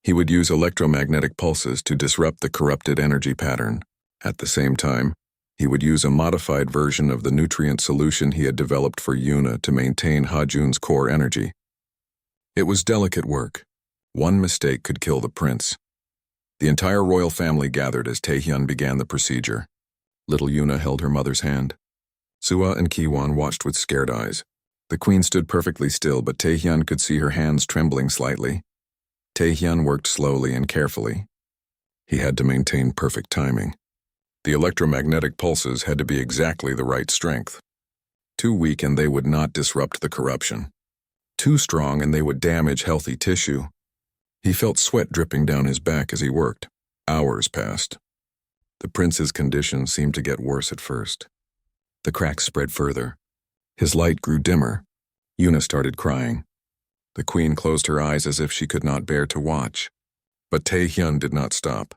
He would use electromagnetic pulses to disrupt the corrupted energy pattern. At the same time, he would use a modified version of the nutrient solution he had developed for Yuna to maintain Hajun's core energy. It was delicate work. One mistake could kill the prince. The entire royal family gathered as Taehyun began the procedure. Little Yuna held her mother's hand. Sua and Kiwon watched with scared eyes. The queen stood perfectly still, but Taehyun could see her hands trembling slightly. Taehyun worked slowly and carefully. He had to maintain perfect timing. The electromagnetic pulses had to be exactly the right strength. Too weak and they would not disrupt the corruption. Too strong and they would damage healthy tissue. He felt sweat dripping down his back as he worked. Hours passed. The prince's condition seemed to get worse at first. The cracks spread further. His light grew dimmer. Yuna started crying. The queen closed her eyes as if she could not bear to watch. But Taehyun did not stop.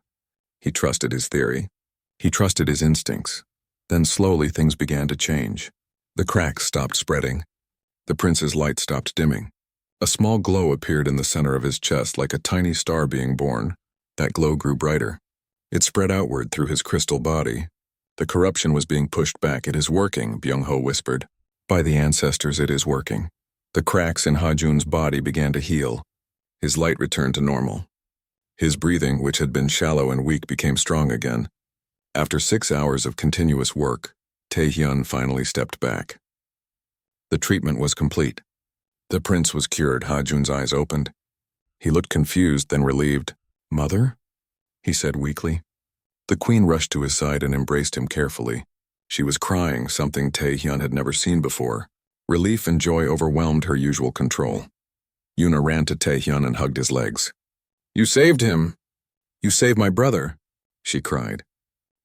He trusted his theory. He trusted his instincts. Then slowly things began to change. The cracks stopped spreading. The prince's light stopped dimming. A small glow appeared in the center of his chest like a tiny star being born. That glow grew brighter. It spread outward through his crystal body. The corruption was being pushed back. "It is working," Byung-ho whispered. "By the ancestors, it is working." The cracks in Hajun's body began to heal. His light returned to normal. His breathing, which had been shallow and weak, became strong again. After 6 hours of continuous work, Taehyun finally stepped back. The treatment was complete. The prince was cured. Hajun's eyes opened. He looked confused, then relieved. "Mother?" he said weakly. The queen rushed to his side and embraced him carefully. She was crying, something Taehyun had never seen before. Relief and joy overwhelmed her usual control. Yuna ran to Taehyun and hugged his legs. "You saved him! You saved my brother!" she cried.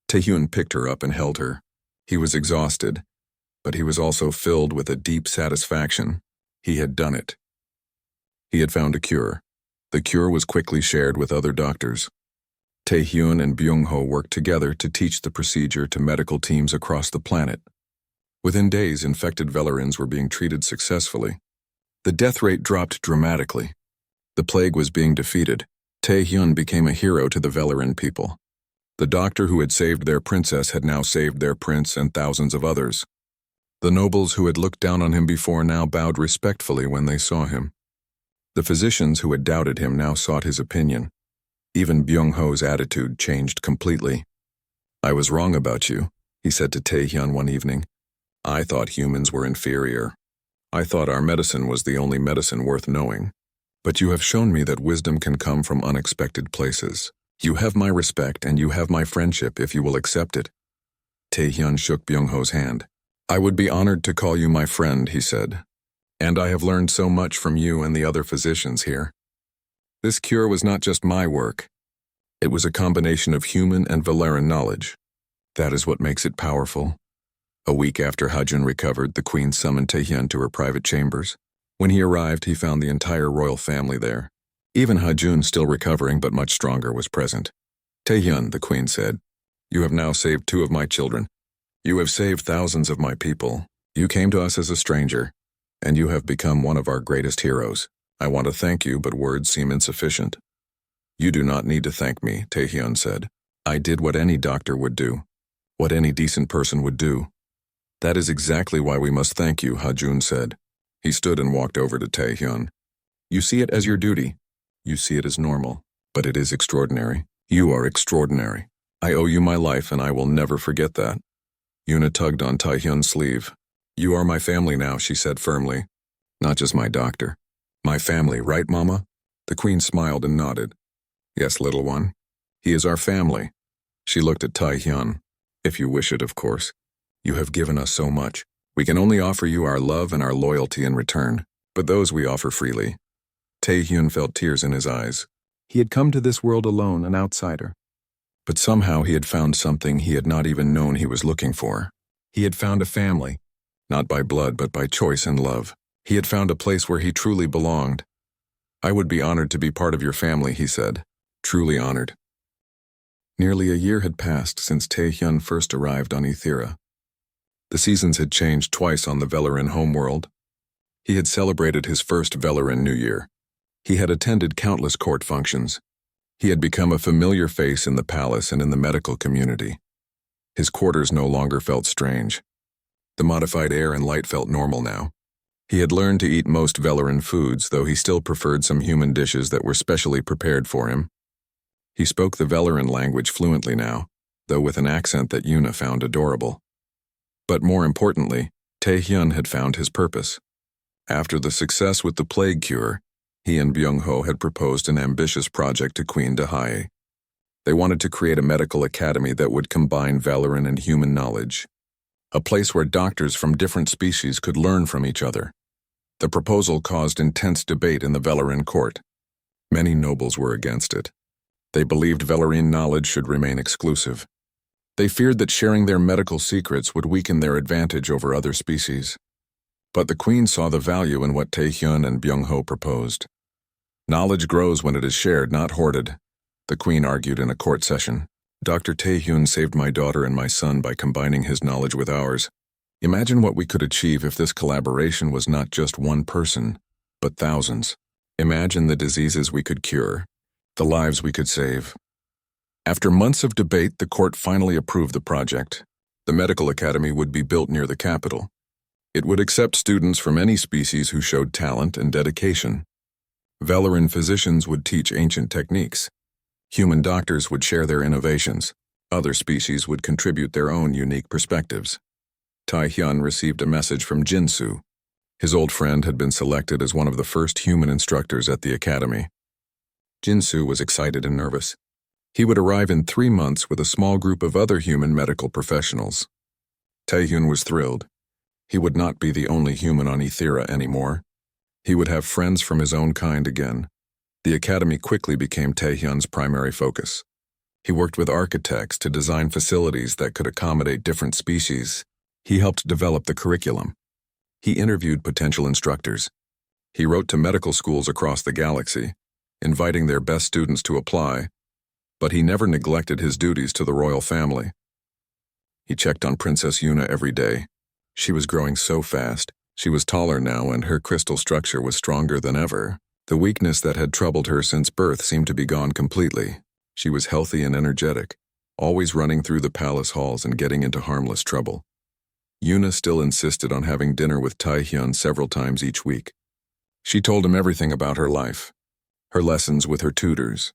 Taehyun picked her up and held her. He was exhausted, but he was also filled with a deep satisfaction. He had done it. He had found a cure. The cure was quickly shared with other doctors. Taehyun and Byung-ho worked together to teach the procedure to medical teams across the planet. Within days, infected Velerins were being treated successfully. The death rate dropped dramatically. The plague was being defeated. Taehyun became a hero to the Velerin people. The doctor who had saved their princess had now saved their prince and thousands of others. The nobles who had looked down on him before now bowed respectfully when they saw him. The physicians who had doubted him now sought his opinion. Even Byung-ho's attitude changed completely. "I was wrong about you," he said to Taehyun one evening. "I thought humans were inferior. I thought our medicine was the only medicine worth knowing. But you have shown me that wisdom can come from unexpected places. You have my respect and you have my friendship if you will accept it." Taehyun shook Byung-ho's hand. "I would be honored to call you my friend," he said. "And I have learned so much from you and the other physicians here. This cure was not just my work. It was a combination of human and Veleran knowledge. That is what makes it powerful." A week after Hajun recovered, the queen summoned Taehyun to her private chambers. When he arrived, he found the entire royal family there. Even Hajun, still recovering but much stronger, was present. "Taehyun," the queen said, "you have now saved 2 of my children. You have saved thousands of my people. You came to us as a stranger, and you have become one of our greatest heroes. I want to thank you, but words seem insufficient." "You do not need to thank me," Taehyun said. "I did what any doctor would do, what any decent person would do." "That is exactly why we must thank you," Hajun said. He stood and walked over to Taehyun. "You see it as your duty. You see it as normal, but it is extraordinary. You are extraordinary. I owe you my life and I will never forget that." Yuna tugged on Taehyun's sleeve. "You are my family now," she said firmly. "Not just my doctor. My family, right, Mama?" The queen smiled and nodded. "Yes, little one. He is our family." She looked at Taehyun. "If you wish it, of course. You have given us so much. We can only offer you our love and our loyalty in return, but those we offer freely." Taehyun felt tears in his eyes. He had come to this world alone, an outsider. But somehow he had found something he had not even known he was looking for. He had found a family, not by blood but by choice and love. He had found a place where he truly belonged. "I would be honored to be part of your family," he said. "Truly honored." Nearly a year had passed since Taehyun first arrived on Ethera. The seasons had changed twice on the Velerin homeworld. He had celebrated his first Velerin New Year. He had attended countless court functions. He had become a familiar face in the palace and in the medical community. His quarters no longer felt strange. The modified air and light felt normal now. He had learned to eat most Velerin foods, though he still preferred some human dishes that were specially prepared for him. He spoke the Velerin language fluently now, though with an accent that Yuna found adorable. But more importantly, Taehyun had found his purpose. After the success with the plague cure, he and Byung-ho had proposed an ambitious project to Queen Dahae. They wanted to create a medical academy that would combine Velerin and human knowledge, a place where doctors from different species could learn from each other. The proposal caused intense debate in the Velerin court. Many nobles were against it. They believed Velerin knowledge should remain exclusive. They feared that sharing their medical secrets would weaken their advantage over other species. But the queen saw the value in what Taehyun and Byung-ho proposed. "Knowledge grows when it is shared, not hoarded," the queen argued in a court session. "Dr. Taehyun saved my daughter and my son by combining his knowledge with ours. Imagine what we could achieve if this collaboration was not just one person, but thousands. Imagine the diseases we could cure, the lives we could save." After months of debate, the court finally approved the project. The medical academy would be built near the capital. It would accept students from any species who showed talent and dedication. Velerin physicians would teach ancient techniques. Human doctors would share their innovations. Other species would contribute their own unique perspectives. Taehyun received a message from Jinsu. His old friend had been selected as one of the first human instructors at the academy. Jinsu was excited and nervous. He would arrive in 3 months with a small group of other human medical professionals. Taehyun was thrilled. He would not be the only human on Ethera anymore. He would have friends from his own kind again. The academy quickly became Taehyun's primary focus. He worked with architects to design facilities that could accommodate different species. He helped develop the curriculum. He interviewed potential instructors. He wrote to medical schools across the galaxy, inviting their best students to apply, but he never neglected his duties to the royal family. He checked on Princess Yuna every day. She was growing so fast. She was taller now, and her crystal structure was stronger than ever. The weakness that had troubled her since birth seemed to be gone completely. She was healthy and energetic, always running through the palace halls and getting into harmless trouble. Yuna still insisted on having dinner with Taehyun several times each week. She told him everything about her life, her lessons with her tutors,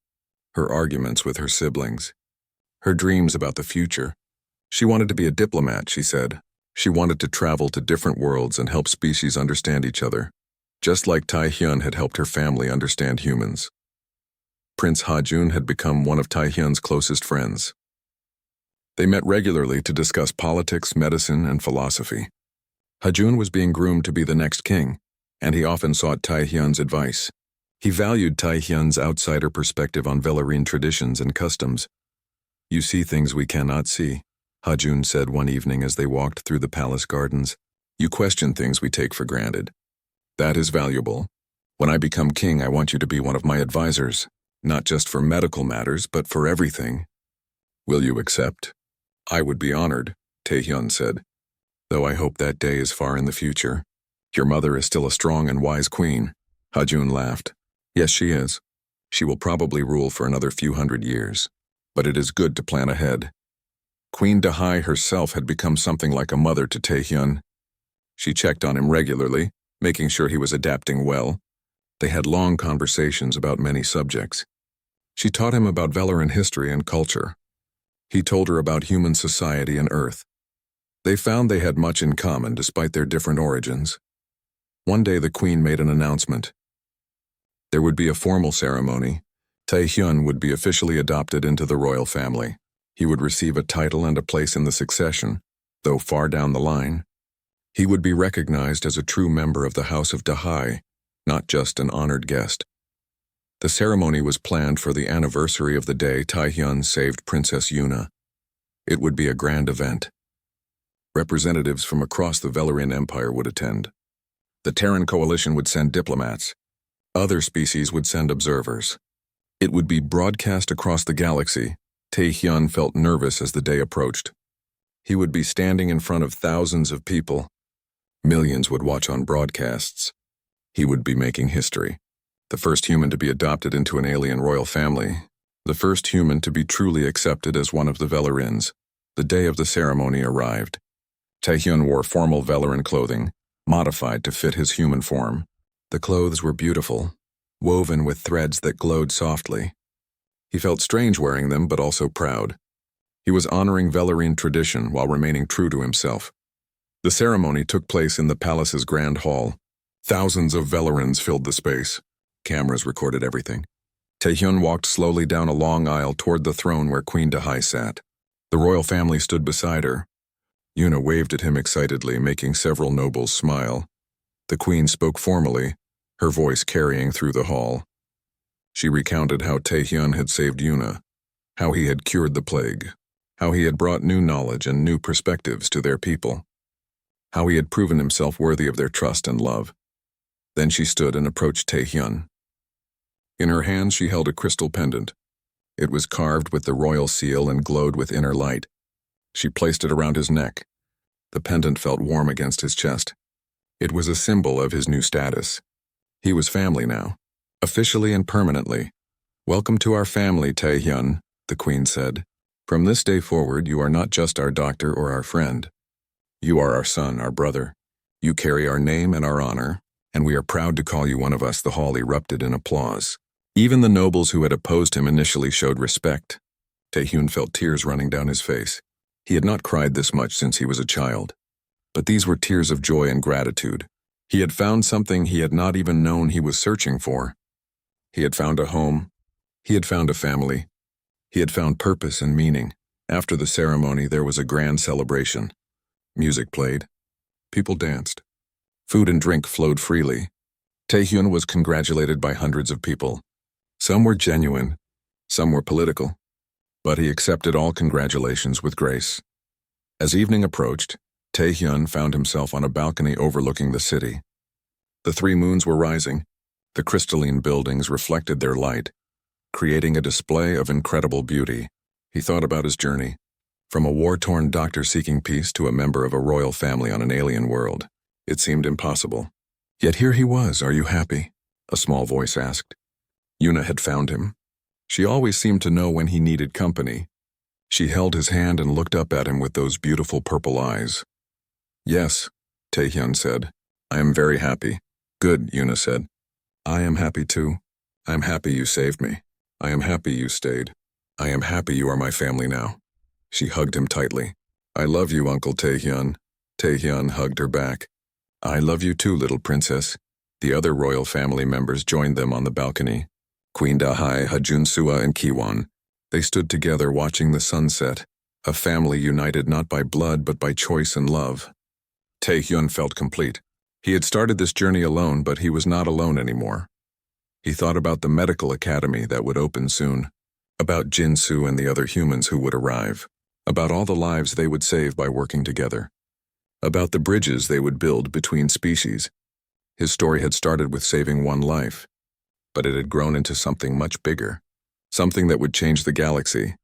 her arguments with her siblings, her dreams about the future. She wanted to be a diplomat, she said. She wanted to travel to different worlds and help species understand each other, just like Taehyun had helped her family understand humans. Prince Ha-jun had become one of Taehyun's closest friends. They met regularly to discuss politics, medicine, and philosophy. Ha-jun was being groomed to be the next king, and he often sought Taehyun's advice. He valued Taehyun's outsider perspective on Velarine traditions and customs. "You see things we cannot see," Ha-jun said one evening as they walked through the palace gardens. "You question things we take for granted. That is valuable. When I become king, I want you to be one of my advisors, not just for medical matters, but for everything. Will you accept?" "I would be honored," Taehyun said, "though I hope that day is far in the future. Your mother is still a strong and wise queen." Ha-jun laughed. "Yes, she is. She will probably rule for another few hundred years, but it is good to plan ahead." Queen Dahai herself had become something like a mother to Taehyun. She checked on him regularly, making sure he was adapting well. They had long conversations about many subjects. She taught him about Velarin history and culture. He told her about human society and Earth. They found they had much in common despite their different origins. One day the queen made an announcement. There would be a formal ceremony. Taehyun would be officially adopted into the royal family. He would receive a title and a place in the succession, though far down the line. He would be recognized as a true member of the House of Dahai, not just an honored guest. The ceremony was planned for the anniversary of the day Taehyun saved Princess Yuna. It would be a grand event. Representatives from across the Velarin Empire would attend. The Terran Coalition would send diplomats. Other species would send observers. It would be broadcast across the galaxy. Taehyun felt nervous as the day approached. He would be standing in front of thousands of people. Millions would watch on broadcasts. He would be making history. The first human to be adopted into an alien royal family. The first human to be truly accepted as one of the Velarins. The day of the ceremony arrived. Taehyun wore formal Velarin clothing, modified to fit his human form. The clothes were beautiful, woven with threads that glowed softly. He felt strange wearing them, but also proud. He was honoring Velarine tradition while remaining true to himself. The ceremony took place in the palace's grand hall. Thousands of Velarins filled the space. Cameras recorded everything. Taehyun walked slowly down a long aisle toward the throne where Queen Dahai sat. The royal family stood beside her. Yuna waved at him excitedly, making several nobles smile. The queen spoke formally, her voice carrying through the hall. She recounted how Taehyun had saved Yuna, how he had cured the plague, how he had brought new knowledge and new perspectives to their people, how he had proven himself worthy of their trust and love. Then she stood and approached Taehyun. In her hands she held a crystal pendant. It was carved with the royal seal and glowed with inner light. She placed it around his neck. The pendant felt warm against his chest. It was a symbol of his new status. He was family now, officially and permanently. "Welcome to our family, Taehyun," the queen said. "From this day forward, you are not just our doctor or our friend. You are our son, our brother. You carry our name and our honor, and we are proud to call you one of us." The hall erupted in applause. Even the nobles who had opposed him initially showed respect. Taehyun felt tears running down his face. He had not cried this much since he was a child. But these were tears of joy and gratitude. He had found something he had not even known he was searching for. He had found a home. He had found a family. He had found purpose and meaning. After the ceremony, there was a grand celebration. Music played. People danced. Food and drink flowed freely. Taehyun was congratulated by hundreds of people. Some were genuine, some were political, but he accepted all congratulations with grace. As evening approached, Taehyun found himself on a balcony overlooking the city. The three moons were rising. The crystalline buildings reflected their light, creating a display of incredible beauty. He thought about his journey, from a war-torn doctor seeking peace to a member of a royal family on an alien world. It seemed impossible. Yet here he was. "Are you happy?" a small voice asked. Yuna had found him. She always seemed to know when he needed company. She held his hand and looked up at him with those beautiful purple eyes. "Yes," Taehyun said. "I am very happy." "Good," Yuna said. "I am happy too. I am happy you saved me. I am happy you stayed. I am happy you are my family now." She hugged him tightly. "I love you, Uncle Taehyun." Taehyun hugged her back. "I love you too, little princess." The other royal family members joined them on the balcony. Queen Dahai, Hajunsua, and Kiwon. They stood together watching the sunset, a family united not by blood but by choice and love. Taehyun felt complete. He had started this journey alone, but he was not alone anymore. He thought about the medical academy that would open soon, about Jinsu and the other humans who would arrive, about all the lives they would save by working together, about the bridges they would build between species. His story had started with saving one life, but it had grown into something much bigger, something that would change the galaxy.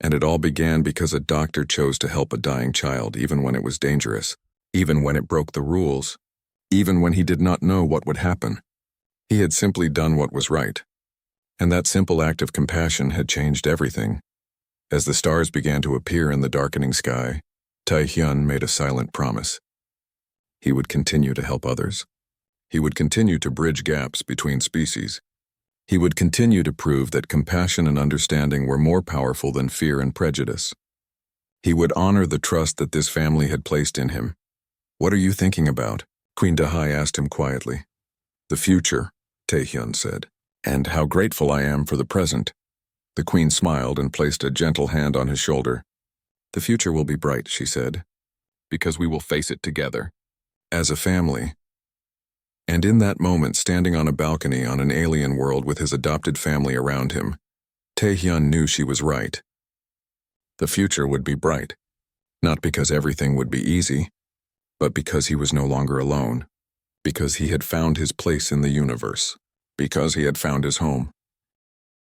And it all began because a doctor chose to help a dying child even when it was dangerous, even when it broke the rules, even when he did not know what would happen. He had simply done what was right. And that simple act of compassion had changed everything. As the stars began to appear in the darkening sky, Taehyun made a silent promise. He would continue to help others. He would continue to bridge gaps between species. He would continue to prove that compassion and understanding were more powerful than fear and prejudice. He would honor the trust that this family had placed in him. "What are you thinking about?" Queen Dahai asked him quietly. "The future," Taehyun said, "and how grateful I am for the present." The queen smiled and placed a gentle hand on his shoulder. "The future will be bright," she said, "because we will face it together, as a family." And in that moment, standing on a balcony on an alien world with his adopted family around him, Taehyun knew she was right. The future would be bright, not because everything would be easy, but because he was no longer alone, because he had found his place in the universe, because he had found his home.